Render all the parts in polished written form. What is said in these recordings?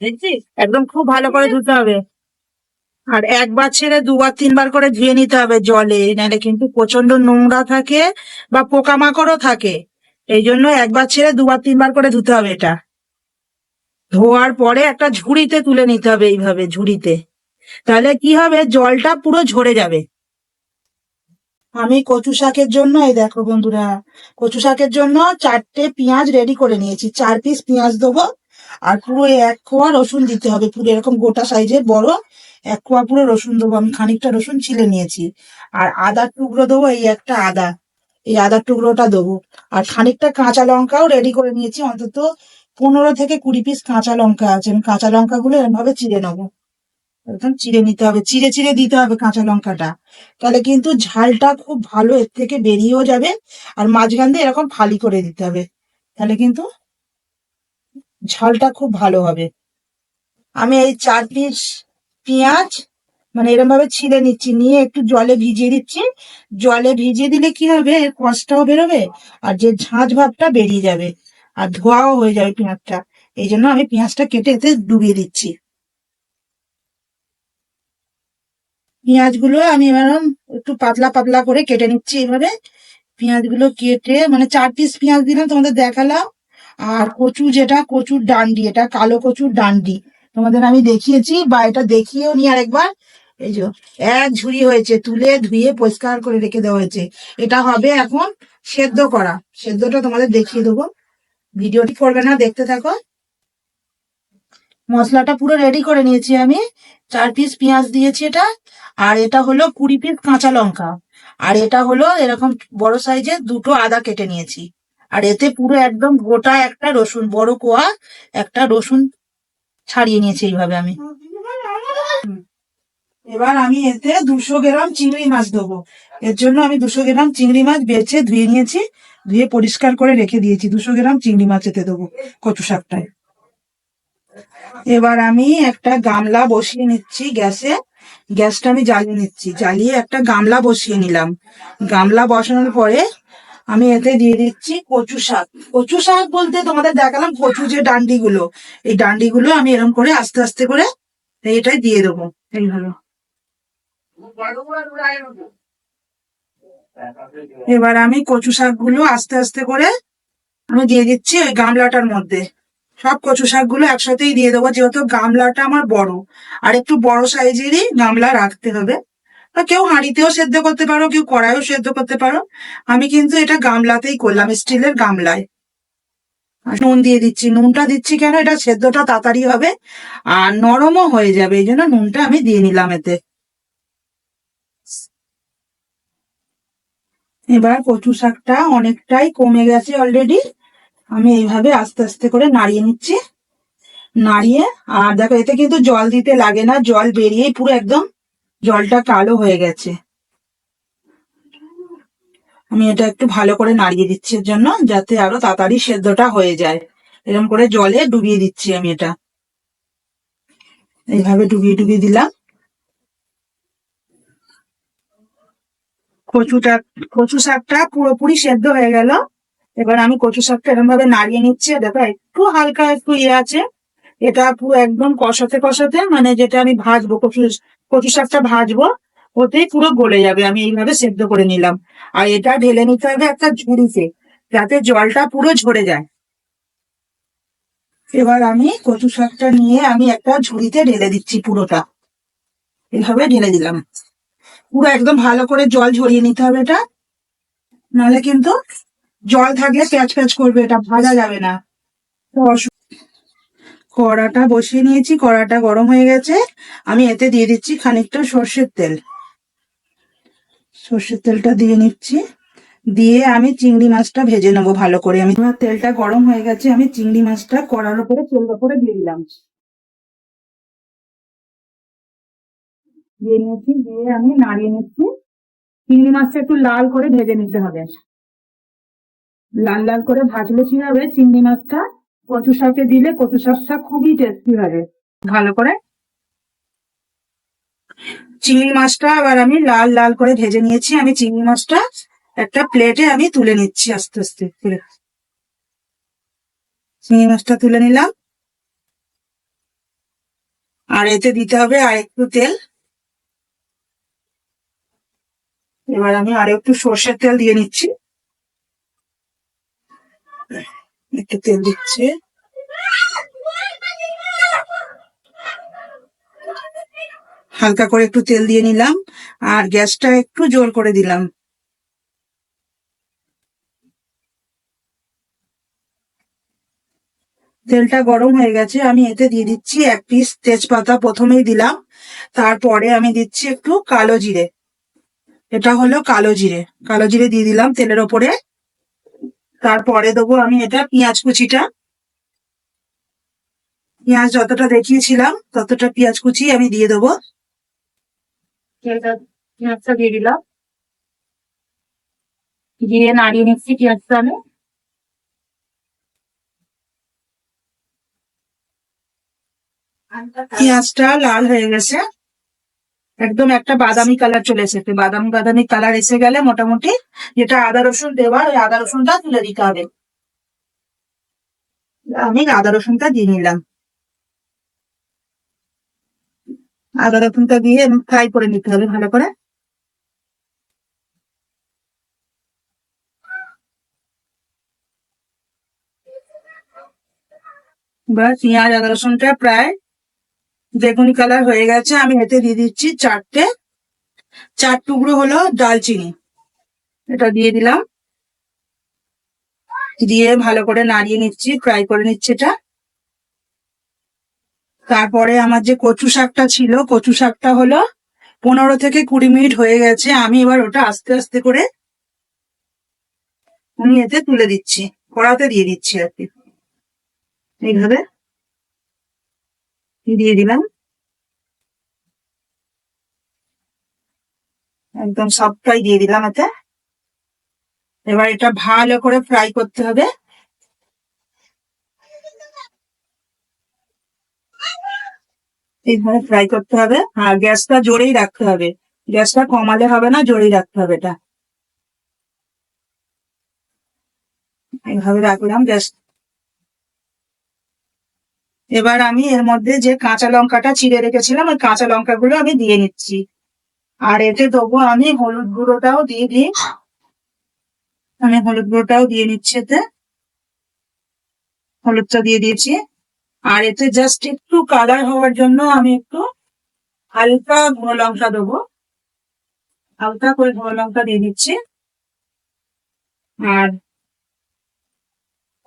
দেখছিস একদম খুব ভালো করে ধুতে হবে। আর একবার ছেড়ে দুবার তিনবার করে ধুয়ে নিতে হবে জলে, নাহলে কিন্তু প্রচন্ড নোংরা থাকে বা পোকামাকড়ও থাকে। এই জন্য একবার ছেড়ে দুবার তিনবার করে ধুতে হবে এটা। ধোয়ার পরে একটা ঝুড়িতে তুলে নিতে হবে, এইভাবে ঝুড়িতে। তাহলে কি হবে, জলটা পুরো ঝরে যাবে। আমি কচু শাকের জন্য, এই দেখো বন্ধুরা, কচু শাকের জন্য 4টে পেঁয়াজ রেডি করে নিয়েছি। 4 পিস পেঁয়াজ দেবো। আর পুরো 1 কোয়া রসুন দিতে হবে, পুরো এরকম গোটা সাইজের বড় 1 কোয়া পুরো রসুন দেবো। আমি খানিকটা রসুন ছিলে নিয়েছি। আর আদার টুকরো দেবো, এই একটা আদা, এই আদার টুকরোটা দেবো। আর খানিকটা কাঁচা লঙ্কাও রেডি করে নিয়েছি, অন্তত 15 থেকে 20 পিস কাঁচা লঙ্কা আছে। আমি কাঁচা লঙ্কাগুলো এরকম ভাবে চিড়ে নেবো। একদম চিড়ে নিতে হবে, চিড়ে চিড়ে দিতে হবে কাঁচা লঙ্কাটা। তাহলে কিন্তু ঝালটা খুব ভালো এর থেকে বেরিয়েও যাবে। আর মাঝখান দিয়ে এরকম ফালি করে দিতে হবে, তাহলে কিন্তু ঝালটা খুব ভালো হবে। আমি এই 4 পিস পেঁয়াজ মানে এরকম ভাবে ছিলে নিচ্ছি, নিয়ে একটু জলে ভিজিয়ে দিচ্ছি। জলে ভিজিয়ে দিলে কি হবে, এর কষটাও বেরোবে আর যে ঝাঁঝ ভাবটা বেরিয়ে যাবে। আর ধোয়াও হয়ে যাবে পেঁয়াজটা। এই জন্য আমি পেঁয়াজটা কেটে এতে ডুবিয়ে দিচ্ছি। পেঁয়াজগুলো আমি এরকম একটু পাতলা পাতলা করে কেটে নিচ্ছি এইভাবে। পেঁয়াজগুলো কেটে মানে 4 পিস পেঁয়াজ দিলাম তোমাদের দেখালাম। আর কচু, যেটা কচুর ডান্ডি, এটা কালো কচুর ডান্ডি তোমাদের আমি দেখিয়েছি, বা এটা দেখিয়েও নি আরেকবার। এই যে 1 ঝুড়ি হয়েছে, তুলে ধুয়ে পরিষ্কার করে রেখে দেওয়া হয়েছে। এটা হবে এখন সেদ্ধ করা। সেদ্ধটা তোমাদের দেখিয়ে দেবো, ভিডিওটি করবে না, দেখতে থাকো। মশলাটা পুরো রেডি করে নিয়েছি আমি। 4 পিস পেঁয়াজ দিয়েছি এটা। আর এটা হলো 20 পিস কাঁচা লঙ্কা। আর এটা হলো এরকম বড় সাইজের 2টো আদা কেটে নিয়েছি। আর এতে পুরো একদম গোটা একটা রসুন, বড় কোয়া একটা রসুন ছাড়িয়ে নিয়েছি এইভাবে আমি। এবার আমি এতে 200 গ্রাম চিংড়ি মাছ দেবো। এর জন্য আমি 200 গ্রাম চিংড়ি মাছ বেছে ধুয়ে নিয়েছি, ধুয়ে পরিষ্কার করে রেখে দিয়েছি। 200 গ্রাম চিংড়ি মাছ এতে দেবো কচু শাকটায়। এবার আমি একটা গামলা বসিয়ে নিচ্ছি গ্যাসে। গ্যাসটা আমি জ্বালিয়ে নিচ্ছি, জ্বালিয়ে একটা গামলা বসিয়ে নিলাম। গামলা বসানোর পরে আমি এতে দিয়ে দিচ্ছি কচু শাক। কচু শাক বলতে তোমাদের দেখালাম কচু যে ডান্ডিগুলো, এই ডান্ডিগুলো আমি এরকম করে আস্তে আস্তে করে এটাই দিয়ে দেবো এইভাবে। এবার আমি কচু শাকগুলো আস্তে আস্তে করে আমি দিয়ে দিচ্ছি ওই গামলাটার মধ্যে। সব কচু শাকগুলো একসাথেই দিয়ে দেবো, যেহেতু গামলাটা আমার বড়। আর একটু বড় সাইজেরই গামলা রাখতে হবে। বা কেউ হাঁড়িতেও সেদ্ধ করতে পারো, কেউ কড়াইও সেদ্ধ করতে পারো। আমি কিন্তু এটা গামলাতেই করলাম, স্টিলের গামলায়। আর নুন দিয়ে দিচ্ছি। নুনটা দিচ্ছি কেন, এটা সেদ্ধটা তাড়াতাড়ি হবে আর নরমও হয়ে যাবে, এই জন্য নুনটা আমি দিয়ে নিলাম এতে। এবার কচু শাকটা অনেকটাই কমে গেছে অলরেডি। আমি এইভাবে আস্তে আস্তে করে নাড়িয়ে নিচ্ছি। নাড়িয়ে, আর দেখো এতে কিন্তু জল দিতে লাগে না, জল বেরিয়েই পুরো একদম জলটা কালো হয়ে গেছে। আমি এটা একটু ভালো করে নাড়িয়ে দিচ্ছি এর জন্য, যাতে আরো তাড়াতাড়ি সেদ্ধটা হয়ে যায়। এরকম করে জলে ডুবিয়ে দিচ্ছি আমি এটা, এইভাবে ডুবিয়ে ডুবিয়ে দিলাম। কচুটা, কচু শাকটা পুরোপুরি সেদ্ধ হয়ে গেল। এবার আমি কচু শাকটা এরকম ভাবে নাড়িয়ে নিচ্ছি। দেখো একটু হালকা একটু আছে, এটা পুরো একদম কষাতে কষাতে, মানে যেটা আমি ভাজবো কচু শাকটা ভাজবো, ওতেই পুরো গলে যাবে। আমি এইভাবে সেদ্ধ করে নিলাম। আর এটা ঢেলে নিতে হবে একটা ঝুড়িতে, যাতে জলটা পুরো ঝরে যায়। এবার আমি কচু শাকটা নিয়ে আমি একটা ঝুড়িতে ঢেলে দিচ্ছি পুরোটা, এইভাবে ঢেলে দিলাম। পুরো একদম ভালো করে জল ঝরিয়ে নিতে হবে এটা, নাহলে কিন্তু জল থাকলে প্যাচ প্যাচ করবে, এটা ভাজা যাবে না। তো কড়াটা বসিয়ে নিয়েছি, কড়াটা গরম হয়ে গেছে। আমি এতে দিয়ে দিচ্ছি খানিকটা সর্ষের তেল। সর্ষের তেলটা দিয়ে নিচ্ছি, দিয়ে আমি চিংড়ি মাছটা ভেজে নেবো ভালো করে। আমি, আমার তেলটা গরম হয়ে গেছে, আমি চিংড়ি মাছটা কড়ার উপরে তেল উপরে দিয়ে দিলাম। দিয়ে নিচ্ছি, দিয়ে আমি নাড়িয়ে নিচ্ছি। চিংড়ি মাছটা একটু লাল করে ভেজে নিতে হবে। লাল লাল করে ভাজলে কি হবে, চিংড়ি মাছটা কচু শাকে দিলে কচু শাকটা খুবই টেস্টি হবে। ভালো করে চিংড়ি মাছটা আবার আমি লাল লাল করে ভেজে নিয়েছি। আমি চিংড়ি মাছটা একটা প্লেটে আমি তুলে নিচ্ছি আস্তে আস্তে করে। চিংড়ি মাছটা তুলে নিলাম। আর এতে দিতে হবে আর একটু তেল। এবার আমি আর একটু সর্ষের তেল দিয়ে নিচ্ছি, একটু তেল দিচ্ছি। হালকা করে একটু তেল দিয়ে নিলাম আর গ্যাসটা একটু জোর করে দিলাম। তেলটা গরম হয়ে গেছে, আমি এতে দিয়ে দিচ্ছি 1 পিস তেজপাতা, প্রথমেই দিলাম। তারপরে আমি দিচ্ছি একটু কালো জিরে, এটা হলো কালো জিরে, কালো জিরে দিয়ে দিলাম তেলের ওপরে। তারপরে দেবো আমি এটা পেঁয়াজ কুচিটা, পেঁয়াজ যতটা দেখিয়েছিলাম ততটা পেঁয়াজ কুচি আমি দিয়ে দেবো। পেঁয়াজটা দিয়ে দিলাম, দিয়ে নাড়িয়ে নিচ্ছি পেঁয়াজটা আমি। পেঁয়াজটা লাল হয়ে গেছে, একদম একটা বাদামি কালার চলে এসেছে, বাদামি বাদামি কালার এসে গেলে মোটামুটি যেটা আদা রসুন দেওয়ার, ওই আদা রসুনটা তুলে দিতে হবে। আমি আদা রসুনটা দিয়ে নিলাম, আদা রসুনটা দিয়ে ফ্রাই করে নিতে হবে ভালো করে। এবার পেঁয়াজ আদা রসুনটা প্রায় বেগুনি কালার হয়ে গেছে, আমি এতে দিয়ে দিচ্ছি 4 টুকরো হলো দালচিনি, এটা দিয়ে দিলাম। দিয়ে ভালো করে নাড়িয়ে নিচ্ছি, ফ্রাই করে নিচ্ছি এটা। তারপরে আমার যে কচু শাকটা ছিল, কচু শাকটা হলো 15 থেকে 20 মিনিট হয়ে গেছে, আমি এবার ওটা আস্তে আস্তে করে আমি এতে তুলে দিচ্ছি, কড়াতে দিয়ে দিচ্ছি আর কি, এইভাবে দিয়ে দিলাম। একদম সবটাই দিয়ে দিলাম এতে। এবার এটা ভালো করে ফ্রাই করতে হবে। এইভাবে ফ্রাই করতে হবে আর গ্যাসটা জোরেই রাখতে হবে, গ্যাসটা কমালে হবে না, জোরেই রাখতে হবে এটা। এইভাবে রাখলাম গ্যাস। এবার আমি এর মধ্যে যে কাঁচা লঙ্কাটা চিড়ে রেখেছিলাম, ওই কাঁচা লঙ্কাগুলো আমি দিয়ে নিচ্ছি। আর এতে দেবো আমি হলুদ গুঁড়োটাও দিয়ে দিই, আমি হলুদ গুঁড়োটাও দিয়ে নিচ্ছি এতে, হলুদটা দিয়ে দিয়েছি। আর এতে জাস্ট একটু কালার হওয়ার জন্য আমি একটু হালকা গুঁড়ো লঙ্কা দেবো, হালকা করে গুঁড়ো লঙ্কা দিয়ে দিচ্ছি। আর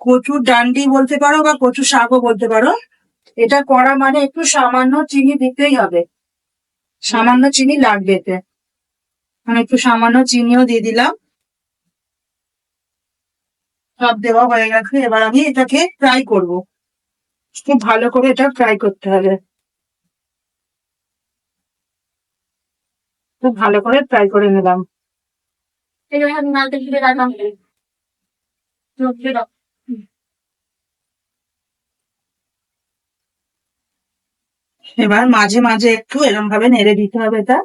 কচুর ডান্ডি বলতে পারো বা কচু শাকও বলতে পারো, এটা করা মানে একটু সামান্য চিনি দিতেই হবে, সামান্য চিনি লাগবে এতে, আমি একটু সামান্য চিনিও দিয়ে দিলাম। সব দেওয়া হয়ে গেছে, এবার আমি এটাকে ফ্রাই করব, খুব ভালো করে এটা ফ্রাই করতে হবে, খুব ভালো করে ফ্রাই করে নিলাম। এবার মাঝে মাঝে একটু এরকম ভাবে নেড়ে দিতে হবে এটা,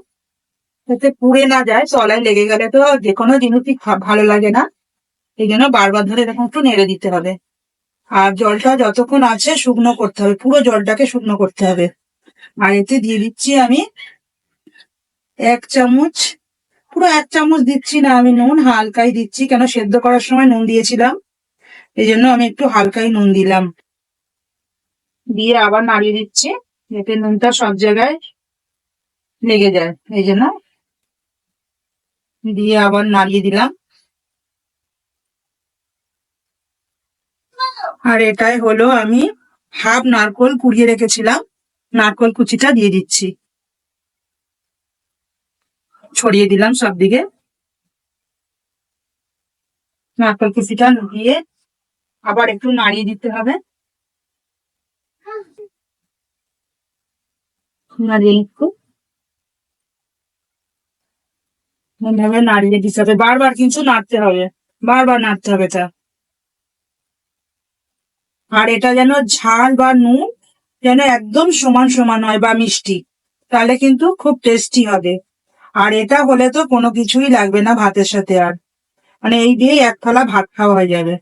যাতে পুড়ে না যায়, তলায় লেগে গেলে তো যে কোনো জিনিসই ভালো লাগে না, এই জন্য বারবার ধরে এরকম একটু নেড়ে দিতে হবে। আর জলটা যতক্ষণ আছে শুকনো করতে হবে, পুরো জলটাকে শুকনো করতে হবে। আর এতে দিয়ে দিচ্ছি আমি 1 চামচ, পুরো 1 চামচ দিচ্ছি না আমি নুন, হালকাই দিচ্ছি, কেন সেদ্ধ করার সময় নুন দিয়েছিলাম, এই জন্য আমি একটু হালকাই নুন দিলাম। দিয়ে আবার নাড়িয়ে দিচ্ছি, যাতে নুনটা সব জায়গায় লেগে যায়, এই জন্য দিয়ে আবার নাড়িয়ে দিলাম। আর এটাই হলো আমি হাফ নারকোল কুড়িয়ে রেখেছিলাম, নারকোল কুচিটা দিয়ে দিচ্ছি, ছড়িয়ে দিলাম সব দিকে। নারকোল কুচিটা দিয়ে আবার একটু নাড়িয়ে দিতে হবে, নাড়িয়ে একটু এইভাবে নাড়িয়ে দিতে হবে, বারবার কিন্তু নাড়তে হবে, বারবার নাড়তে হবে এটা। আর এটা যেন ঝাল বা নুন যেন একদম সমান সমান হয় বা মিষ্টি, তাহলে কিন্তু খুব টেস্টি হবে। আর এটা হলে তো কোনো কিছুই লাগবে না ভাতের সাথে, আর মানে এই দিয়েই 1 থালা ভাত খাওয়া হয়ে যাবে।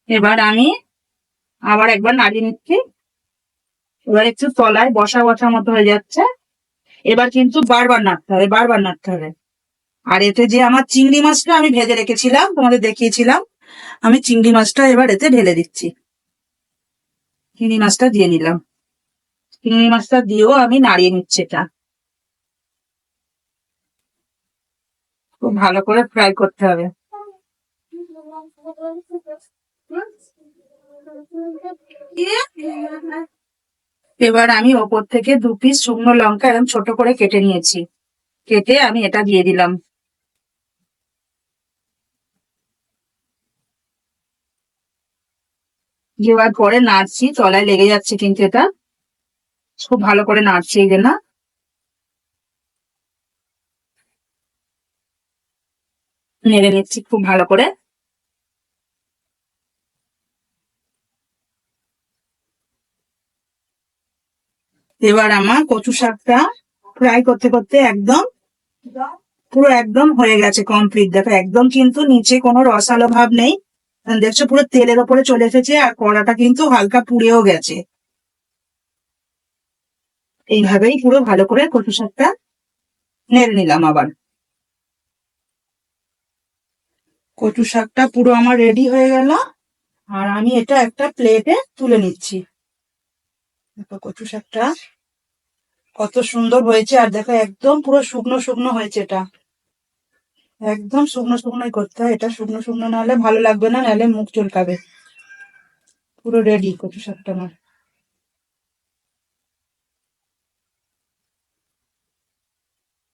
এবার আমি আবার একবার নাড়িয়ে নিচ্ছি। এবার একটু তলায় বসা বসা মতো হয়ে যাচ্ছে। এবার কিন্তু বারবার নাড়তে হবে, বারবার নাড়তে হবে। আর এতে যে আমার চিংড়ি মাছটা আমি ভেজে রেখেছিলাম, তোমাদের দেখিয়েছিলাম, আমি চিংড়ি মাছটা এবার এতে ঢেলে দিচ্ছি। চিংড়ি মাছটা দিয়ে নিলাম। চিংড়ি মাছটা দিয়েও আমি নাড়িয়ে নিচ্ছি। এটা খুব ভালো করে ফ্রাই করতে হবে। এবার আমি ওপর থেকে 2 পিস শুকনো লঙ্কা এরকম ছোট করে কেটে নিয়েছি, কেটে আমি এটা দিয়ে দিলাম। দেওয়ার পরে নাড়ছি, তলায় লেগে যাচ্ছে কিন্তু এটা খুব ভালো করে নাড়ছি। এই যে না, নেড়ে নিচ্ছি খুব ভালো করে। এবার আমার কচু শাকটা ফ্রাই করতে করতে একদম পুরো একদম হয়ে গেছে কমপ্লিট। দেখো একদম কিন্তু নিচে কোনো রসালো ভাব নেই, দেখছো পুরো তেলের ওপরে চলে এসেছে, আর কড়াটা কিন্তু হালকা পুড়েও গেছে। এইভাবেই পুরো ভালো করে কচু শাকটা নেড়ে নিলাম। আবার কচু শাকটা পুরো আমার রেডি হয়ে গেল, আর আমি এটা একটা প্লেটে তুলে নিচ্ছি। দেখো কচু শাকটা কত সুন্দর হয়েছে, আর দেখো একদম পুরো শুকনো শুকনো হয়েছে। এটা একদম শুকনো শুকনোই করতে হয়, এটা শুকনো শুকনো না হলে ভালো লাগবে না, নাহলে মুখ চুলকাবে। পুরো রেডি কচু শাকটা আমার।